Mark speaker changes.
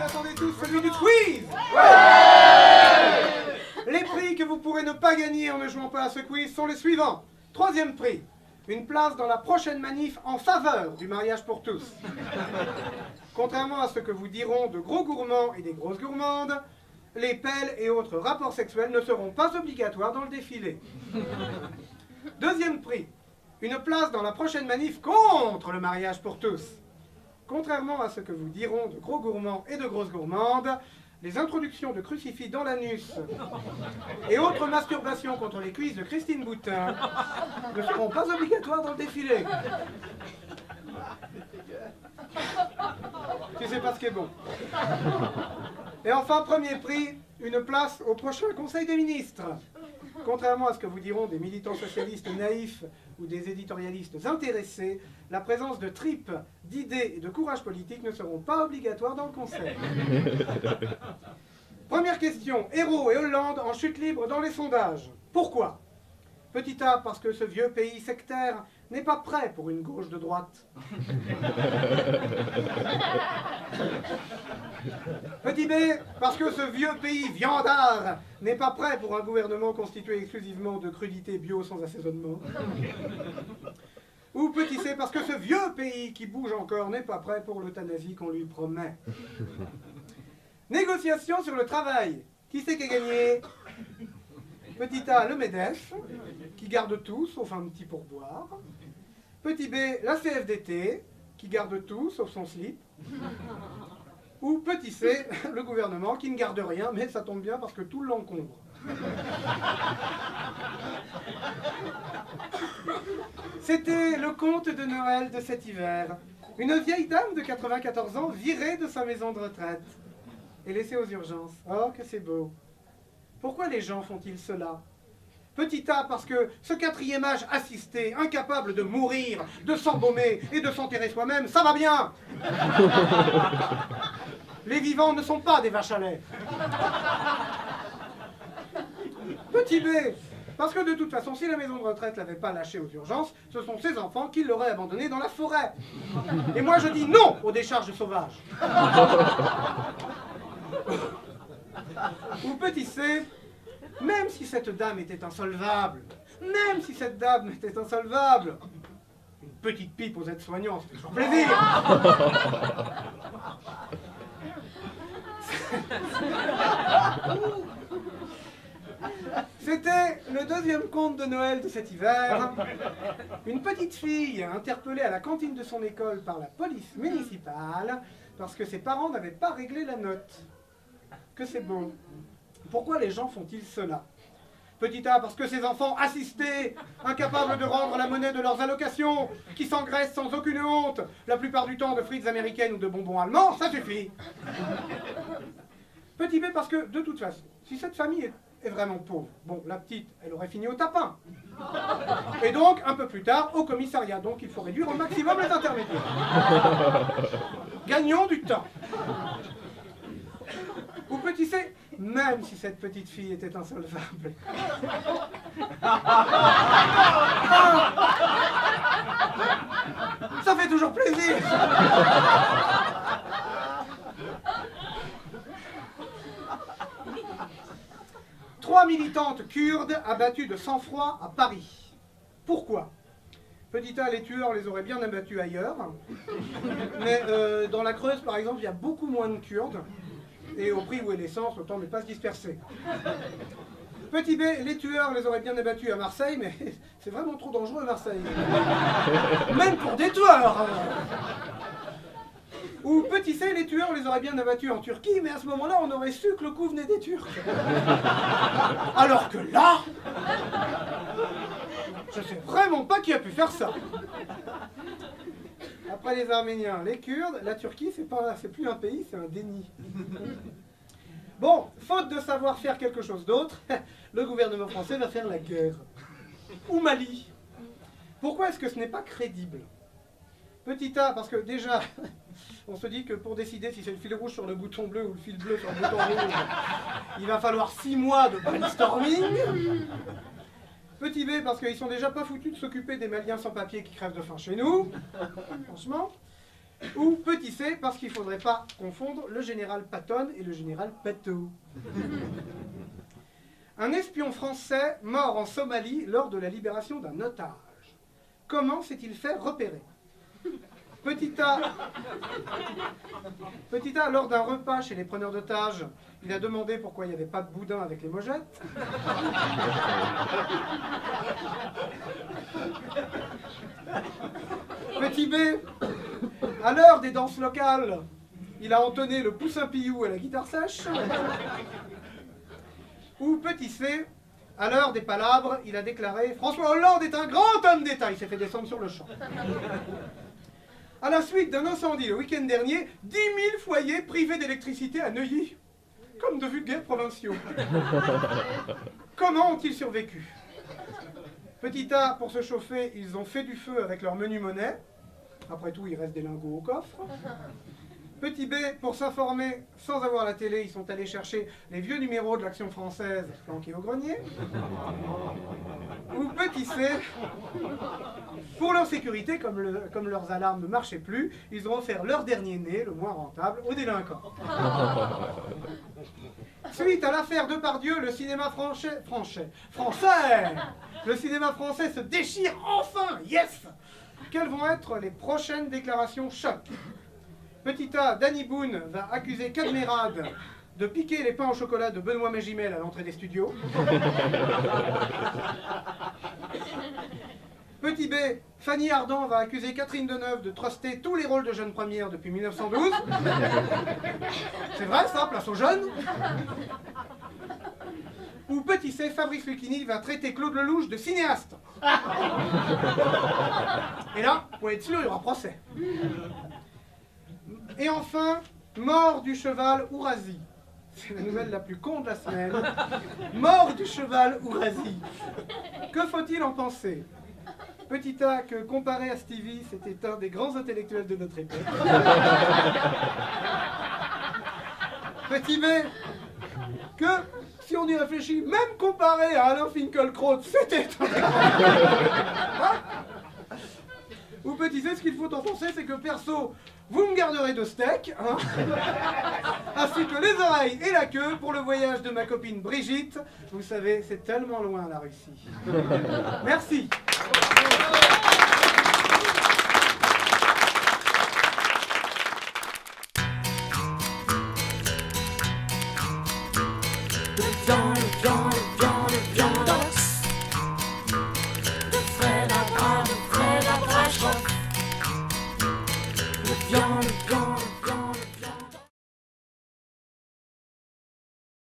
Speaker 1: Attendez tous, celui du quiz. Les prix que vous pourrez ne pas gagner en ne jouant pas à ce quiz sont les suivants. Troisième prix, une place dans la prochaine manif en faveur du mariage pour tous. Contrairement à ce que vous diront de gros gourmands et des grosses gourmandes, les pelles et autres rapports sexuels ne seront pas obligatoires dans le défilé. Deuxième prix, une place dans la prochaine manif contre le mariage pour tous. Contrairement à ce que vous diront de gros gourmands et de grosses gourmandes, les introductions de crucifix dans l'anus et autres masturbations contre les cuisses de Christine Boutin ne seront pas obligatoires dans le défilé. Tu sais pas ce qui est bon. Et enfin, premier prix, une place au prochain Conseil des ministres. Contrairement à ce que vous diront des militants socialistes naïfs ou des éditorialistes intéressés, la présence de tripes, d'idées et de courage politique ne seront pas obligatoires dans le Conseil. Première question, Hérault et Hollande en chute libre dans les sondages. Pourquoi? Petit A, parce que ce vieux pays sectaire n'est pas prêt pour une gauche de droite. Petit B, parce que ce vieux pays viandard n'est pas prêt pour un gouvernement constitué exclusivement de crudités bio sans assaisonnement. Ou petit C, parce que ce vieux pays qui bouge encore n'est pas prêt pour l'euthanasie qu'on lui promet. Négociation sur le travail. Qui c'est qui a gagné? Petit A, le MEDEF, qui garde tout, sauf un petit pourboire. Petit B, la CFDT, qui garde tout, sauf son slip. Ou petit C, le gouvernement, qui ne garde rien, mais ça tombe bien parce que tout l'encombre. C'était le conte de Noël de cet hiver. Une vieille dame de 94 ans virée de sa maison de retraite et laissée aux urgences. Oh, que c'est beau. Pourquoi les gens font-ils cela? Petit A, parce que ce quatrième âge assisté, incapable de mourir, de s'embaumer et de s'enterrer soi-même, ça va bien. Les vivants ne sont pas des vaches à lait. Petit B, parce que de toute façon, si la maison de retraite l'avait pas lâché aux urgences, ce sont ses enfants qui l'auraient abandonné dans la forêt. Et moi je dis non aux décharges sauvages. Ou petit C, même si cette dame était insolvable, une petite pipe aux aides-soignants, c'est toujours plaisir. C'était le deuxième conte de Noël de cet hiver. Une petite fille interpellée à la cantine de son école par la police municipale parce que ses parents n'avaient pas réglé la note. Que c'est beau. Pourquoi les gens font-ils cela? Petit A, parce que ces enfants assistés, incapables de rendre la monnaie de leurs allocations, qui s'engraissent sans aucune honte, la plupart du temps de frites américaines ou de bonbons allemands, ça suffit. Petit B, parce que, de toute façon, si cette famille est vraiment pauvre, bon, la petite, elle aurait fini au tapin. Et donc, un peu plus tard, au commissariat. Donc, il faut réduire au maximum les intermédiaires. Gagnons du temps. Ou petit C, même si cette petite fille était insolvable. Ça fait toujours plaisir. Trois militantes kurdes abattues de sang-froid à Paris. Pourquoi? Petit A, les tueurs les auraient bien abattus ailleurs. Mais dans la Creuse, par exemple, il y a beaucoup moins de Kurdes. Et au prix où est l'essence, autant ne pas se disperser. Petit B, les tueurs les auraient bien abattus à Marseille, mais c'est vraiment trop dangereux à Marseille. Même pour des tueurs. Ou petit C, les tueurs les auraient bien abattus en Turquie, mais à ce moment-là, on aurait su que le coup venait des Turcs. Alors que là, je sais vraiment pas qui a pu faire ça. Après les Arméniens, les Kurdes, la Turquie, c'est plus un pays, c'est un déni. Bon, faute de savoir faire quelque chose d'autre, le gouvernement français va faire la guerre. Ou Mali. Pourquoi est-ce que ce n'est pas crédible? Petit A, parce que déjà, On se dit que pour décider si c'est le fil rouge sur le bouton bleu ou le fil bleu sur le bouton rouge, il va falloir 6 mois de brainstorming. Petit B, parce qu'ils sont déjà pas foutus de s'occuper des Maliens sans papier qui crèvent de faim chez nous, franchement. Ou petit C, parce qu'il ne faudrait pas confondre le général Patton et le général Pato. Un espion français mort en Somalie lors de la libération d'un otage. Comment s'est-il fait repérer? Petit A, lors d'un repas chez les preneurs d'otages, il a demandé pourquoi il n'y avait pas de boudin avec les mojettes. Petit B, à l'heure des danses locales, il a entonné le poussin pillou à la guitare sèche. Ou petit C, à l'heure des palabres, il a déclaré « François Hollande est un grand homme d'État ». Il s'est fait descendre sur le champ. À la suite d'un incendie le week-end dernier, 10 000 foyers privés d'électricité à Neuilly, comme de vulgaires provinciaux. Comment ont-ils survécu? Petit A, pour se chauffer, ils ont fait du feu avec leur menu monnaie. Après tout, il reste des lingots au coffre. Petit B, pour s'informer sans avoir la télé, ils sont allés chercher les vieux numéros de l'Action française planqués au grenier. Ou petit C, pour leur sécurité, comme leurs alarmes ne marchaient plus, ils ont offert leur dernier né, le moins rentable, aux délinquants. Suite à l'affaire Depardieu, le cinéma français, le cinéma français se déchire enfin, yes! Quelles vont être les prochaines déclarations choc? Petit A, Danny Boone va accuser Cadmerade de piquer les pains au chocolat de Benoît Magimel à l'entrée des studios. Petit B, Fanny Ardant va accuser Catherine Deneuve de truster tous les rôles de jeunes premières depuis 1912. C'est vrai ça, place aux jeunes. Ou petit C, Fabrice Lucchini va traiter Claude Lelouch de cinéaste. Et là, pour être sûr, il y aura procès. Et enfin, mort du cheval Ourasi. C'est la nouvelle la plus con de la semaine. Mort du cheval Ourasi. Que faut-il en penser? Petit A, que comparé à Stevie, c'était un des grands intellectuels de notre époque. Petit B, que, si on y réfléchit, même comparé à Alain Finkielkraut, c'était un des grands. Ou petit C, ce qu'il faut en penser, c'est que perso, vous me garderez de steak, hein, ainsi que les oreilles et la queue pour le voyage de ma copine Brigitte. Vous savez, c'est tellement loin la Russie. Merci.
Speaker 2: Viande